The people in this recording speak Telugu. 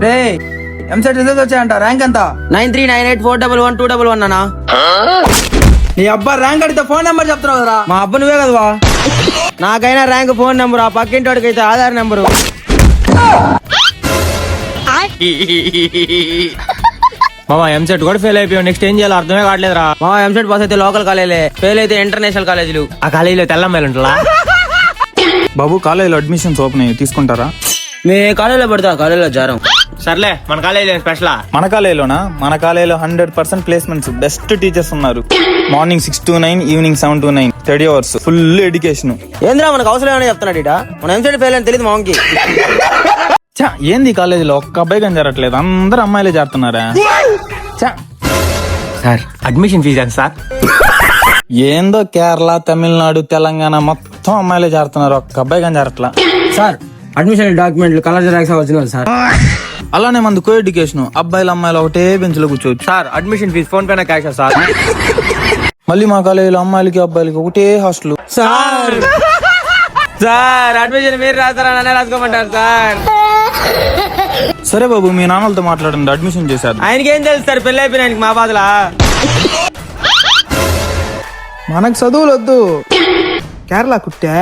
రే ఎంసెట్ రిజల్ట్ వచ్చాయంట. ర్యాంక్ ఎంత? 9398411211 అన్నా. నీ అబ్బా ర్యాంక్ అడిగితే ఫోన్ నెంబర్ చెప్తున్నావు కదరా. మా అబ్బా నువ్వే కదవా. నాకైనా ర్యాంక్ ఫోన్ నెంబర్, ఆ పక్కింటి వాడికి అయితే ఆధార్ నెంబరు. మామ ఎంసెట్ కూడా ఫెయిల్ అయిపోయావు, నెక్స్ట్ ఏం చేయాలో అర్థమే కావట్లేదురా. మా ఎంసెట్ పాస్ అయితే లోకల్ కాలేజీలే, ఫెయిల్ అయితే ఇంటర్నేషనల్ కాలేజీలు. ఆ కాలేజీలో తెల్లమ్మాయిలు ఉంటుందా? బాబు కాలేజీలో అడ్మిషన్స్ ఓపెన్ అయ్యి తీసుకుంటారా? మీ కాలేజీలో పడతా, కాలేజీలో జారం. సర్లే మన కాలేజీలో స్పెషలా? మన కాలేజీలోనా? మన కాలేజీలో 100% ప్లేస్మెంట్స్, బెస్ట్ టీచర్స్ ఉన్నారు. Morning 6 to 9, evening 7 to 9, 30 hours full education. ఏంద్రా మనకు అవసరం ఏమైనా చెప్తున్నాడు ఇట. మన ఎంసెట్ ఫెయిల్ అని తెలియదు మామకి. ఏంది కాలేజీలో ఒక్క అబ్బాయి కానీ జరగట్లేదు, అందరు అమ్మాయిలే చేరుతున్నారా? సార్ అడ్మిషన్ ఫీజు ఎంత సార్? ఏందో కేరళ, తమిళనాడు, తెలంగాణ మొత్తం అమ్మాయిలే చేరుతున్నారు, ఒక్క అబ్బాయి కానీ జరగట్లా. సార్ అడ్మిషన్ డాక్యుమెంట్లు కలర్ జిరాక్స్ వచ్చింది సార్. అలానే మంది కో ఎడ్యుకేషన్, అబ్బాయిలు అమ్మాయిలు ఒకటే బెంచ్ లో కూర్చోవచ్చు. Sir admission fee PhonePe cash sir? మళ్ళీ మా కాలేజీలో అమ్మాయిలకి అబ్బాయిలకి ఒకటే హాస్టల్. సార్ సార్ అడ్మిషన్ మీరు రాస్తారా, నన్నే రాసుకోమంటారు సార్? సరే బాబు, మీ నాన్నలతో మాట్లాడండి, అడ్మిషన్ చేశారు. ఆయనకి ఏం తెలుసు సార్, పెళ్లి అయిపోయినానికి మా బాధలా. మనకు చదువులు వద్దు, కేరళ కుట్టే.